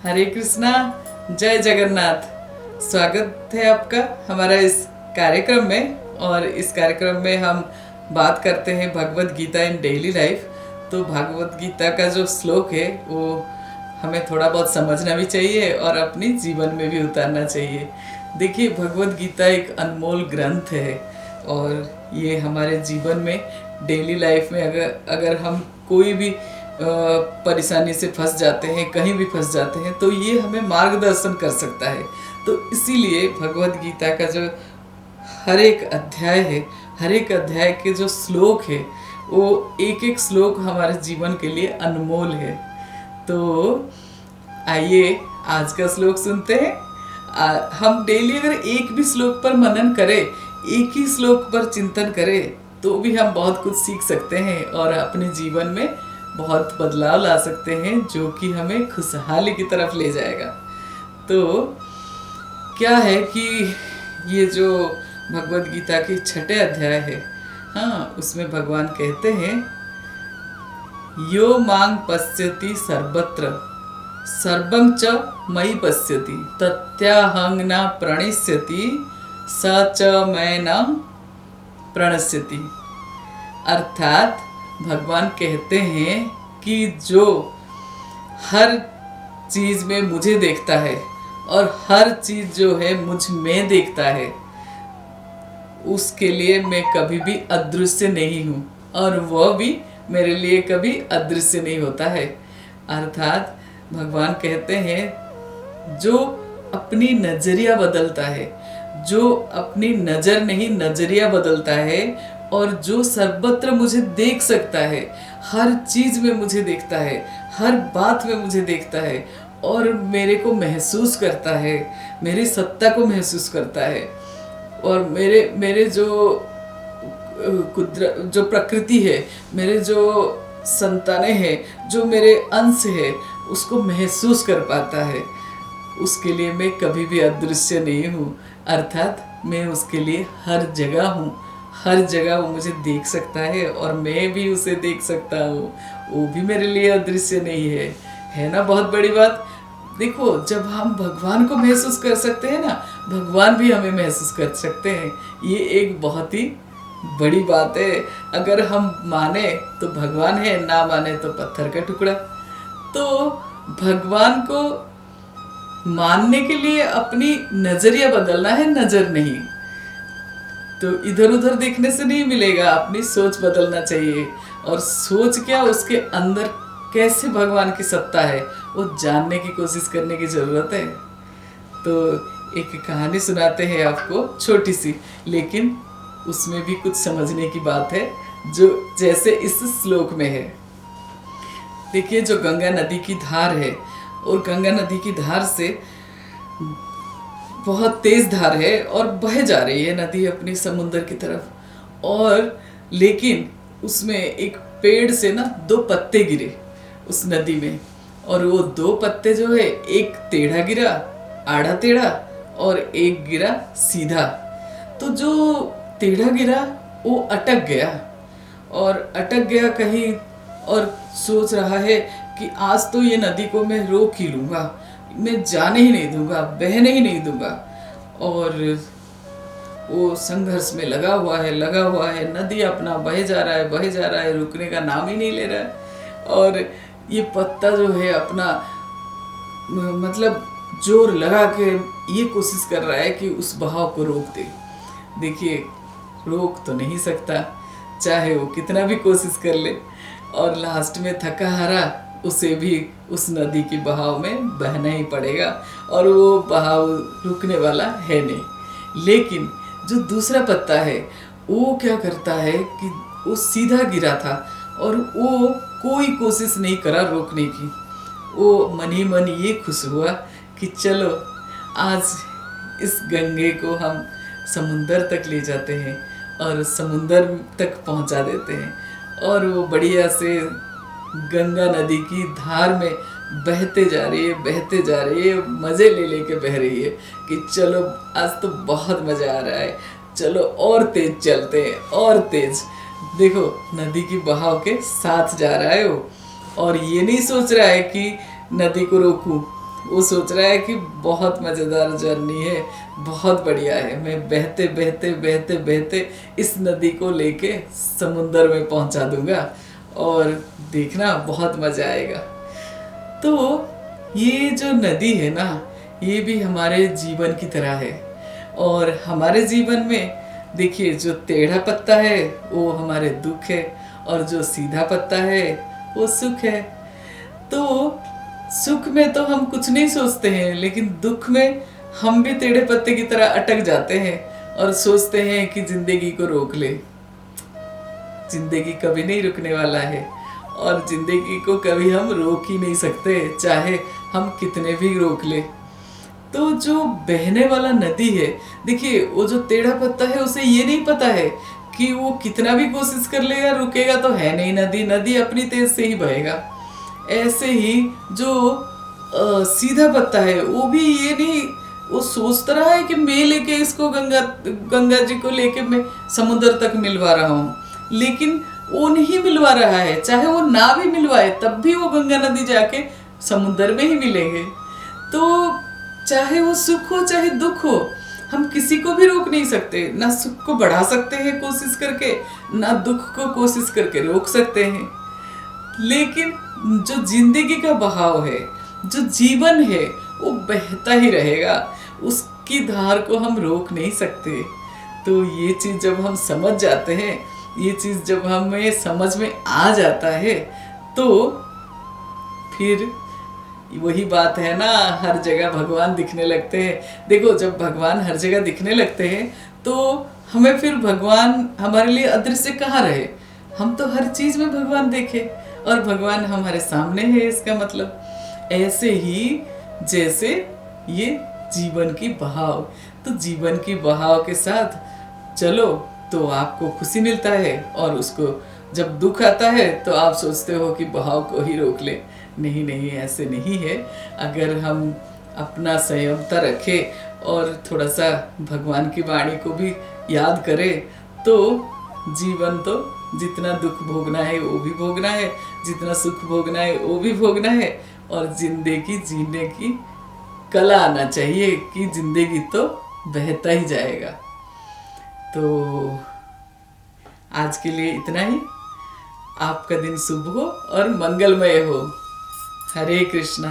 हरे कृष्णा, जय जगन्नाथ। स्वागत है आपका हमारा इस कार्यक्रम में। और इस कार्यक्रम में हम बात करते हैं भगवत गीता इन डेली लाइफ। तो भगवत गीता का जो श्लोक है वो हमें थोड़ा बहुत समझना भी चाहिए और अपनी जीवन में भी उतारना चाहिए। देखिए, भगवत गीता एक अनमोल ग्रंथ है और ये हमारे जीवन में डेली लाइफ में अगर हम कोई भी परेशानी से फंस जाते हैं, कहीं भी फंस जाते हैं, तो ये हमें मार्गदर्शन कर सकता है। तो इसीलिए भगवत गीता का जो हर एक अध्याय है, हर एक अध्याय के जो श्लोक है, वो एक एक श्लोक हमारे जीवन के लिए अनमोल है। तो आइए आज का श्लोक सुनते हैं। हम डेली अगर एक भी श्लोक पर मनन करें, एक ही श्लोक पर चिंतन करें, तो भी हम बहुत कुछ सीख सकते हैं और अपने जीवन में बहुत बदलाव ला सकते हैं, जो कि हमें खुशहाली की तरफ ले जाएगा। तो क्या है कि ये जो भगवत गीता के 6ठे अध्याय है, हाँ, उसमें भगवान कहते हैं, यो मांग पश्यति सर्वत्र सर्वं च मयि पश्यति तत्याहं न प्रणश्यति स च मैं न प्रणश्यति। अर्थात भगवान कहते हैं कि जो हर चीज़ में मुझे देखता है और हर चीज़ जो है मुझ में देखता है, उसके लिए मैं कभी भी अदृश्य नहीं हूँ और वह भी मेरे लिए कभी अदृश्य नहीं होता है। अर्थात भगवान कहते हैं, जो अपनी नज़रिया बदलता है, जो अपनी नज़र नहीं नज़रिया बदलता है और जो सर्वत्र मुझे देख सकता है, हर चीज़ में मुझे देखता है, हर बात में मुझे देखता है और मेरे को महसूस करता है, मेरी सत्ता को महसूस करता है और मेरे जो प्रकृति है, मेरे जो संतानें हैं, जो मेरे अंश है, उसको महसूस कर पाता है, उसके लिए मैं कभी भी अदृश्य नहीं हूँ। अर्थात मैं उसके लिए हर जगह हूँ, हर जगह वो मुझे देख सकता है और मैं भी उसे देख सकता हूँ, वो भी मेरे लिए अदृश्य नहीं है ना। बहुत बड़ी बात। देखो, जब हम भगवान को महसूस कर सकते हैं ना, भगवान भी हमें महसूस कर सकते हैं। ये एक बहुत ही बड़ी बात है। अगर हम माने तो भगवान है, ना माने तो पत्थर का टुकड़ा। तो भगवान को मानने के लिए अपनी नजरिया बदलना है, नजर नहीं। तो इधर उधर देखने से नहीं मिलेगा, अपनी सोच बदलना चाहिए। और सोच क्या, उसके अंदर कैसे भगवान की सत्ता है वो जानने की कोशिश करने की जरूरत है। तो एक कहानी सुनाते हैं आपको, छोटी सी, लेकिन उसमें भी कुछ समझने की बात है, जो जैसे इस श्लोक में है। देखिए, जो गंगा नदी की धार है और गंगा नदी की धार से बहुत तेज धार है और बह जा रही है नदी अपनी समुद्र की तरफ। और लेकिन उसमें एक पेड़ से ना 2 पत्ते गिरे उस नदी में, और वो 2 पत्ते जो है, एक टेढ़ा गिरा, आड़ा टेढ़ा, और एक गिरा सीधा। तो जो टेढ़ा गिरा वो अटक गया कहीं और सोच रहा है कि आज तो ये नदी को मैं रोक ही लूँगा, मैं जाने ही नहीं दूंगा, बहने ही नहीं दूंगा। और वो संघर्ष में लगा हुआ है, नदी अपना बह जा रहा है, रुकने का नाम ही नहीं ले रहा है। और ये पत्ता जो है अपना मतलब जोर लगा के ये कोशिश कर रहा है कि उस बहाव को रोक दे। देखिए, रोक तो नहीं सकता, चाहे वो कितना भी कोशिश कर ले, और लास्ट में थका हारा उसे भी उस नदी की बहाव में बहना ही पड़ेगा और वो बहाव रुकने वाला है नहीं। लेकिन जो दूसरा पत्ता है वो क्या करता है कि वो सीधा गिरा था और वो कोई कोशिश नहीं करा रोकने की। वो मन ही मन ये खुश हुआ कि चलो आज इस गंगे को हम समुंदर तक ले जाते हैं और समुंदर तक पहुंचा देते हैं। और वो बढ़िया से गंगा नदी की धार में बहते जा रही है, मज़े ले लेके बह रही है कि चलो आज तो बहुत मज़ा आ रहा है, चलो और तेज चलते हैं, और तेज। देखो, नदी की बहाव के साथ जा रहा है वो, और ये नहीं सोच रहा है कि नदी को रोकूं, वो सोच रहा है कि बहुत मज़ेदार जर्नी है, बहुत बढ़िया है, मैं बहते बहते बहते बहते इस नदी को लेके समुंदर में पहुंचा दूंगा और देखना बहुत मज़ा आएगा। तो ये जो नदी है ना, ये भी हमारे जीवन की तरह है। और हमारे जीवन में देखिए, जो टेढ़ा पत्ता है वो हमारे दुख है, और जो सीधा पत्ता है वो सुख है। तो सुख में तो हम कुछ नहीं सोचते हैं, लेकिन दुख में हम भी टेढ़े पत्ते की तरह अटक जाते हैं और सोचते हैं कि जिंदगी को रोक ले। जिंदगी कभी नहीं रुकने वाला है, और जिंदगी को कभी हम रोक ही नहीं सकते, चाहे हम कितने भी रोक ले। तो जो बहने वाला नदी है, देखिए वो जो टेढ़ा पत्ता है उसे ये नहीं पता है कि वो कितना भी कोशिश कर लेगा, रुकेगा तो है नहीं, नदी नदी अपनी तेज से ही बहेगा। ऐसे ही जो सीधा पत्ता है वो भी ये नहीं, वो सोचता रहा है कि मैं लेके इसको गंगा जी को लेके मैं समुद्र तक मिलवा रहा हूँ, लेकिन वो नहीं मिलवा रहा है। चाहे वो ना भी मिलवाए तब भी वो गंगा नदी जाके समुद्र में ही मिलेंगे। तो चाहे वो सुख हो चाहे दुख हो, हम किसी को भी रोक नहीं सकते। ना सुख को बढ़ा सकते हैं कोशिश करके, ना दुख को कोशिश करके रोक सकते हैं। लेकिन जो जिंदगी का बहाव है, जो जीवन है, वो बहता ही रहेगा, उसकी धार को हम रोक नहीं सकते। तो ये चीज़ जब हम समझ जाते हैं, ये चीज़ जब हमें समझ में आ जाता है, तो फिर वही बात है ना, हर जगह भगवान दिखने लगते हैं। देखो, जब भगवान हर जगह दिखने लगते हैं तो हमें फिर भगवान हमारे लिए अदृश्य कहाँ रहे, हम तो हर चीज़ में भगवान देखे और भगवान हमारे सामने है। इसका मतलब ऐसे ही जैसे ये जीवन की बहाव, तो जीवन की बहाव के साथ चलो तो आपको खुशी मिलता है, और उसको जब दुख आता है तो आप सोचते हो कि बहाव को ही रोक ले। नहीं नहीं, ऐसे नहीं है। अगर हम अपना संयमता रखें और थोड़ा सा भगवान की वाणी को भी याद करें, तो जीवन तो जितना दुख भोगना है वो भी भोगना है, जितना सुख भोगना है वो भी भोगना है, और जिंदगी जीने की कला आना चाहिए कि जिंदगी तो बहता ही जाएगा। तो आज के लिए इतना ही। आपका दिन शुभ हो और मंगलमय हो। हरे कृष्णा।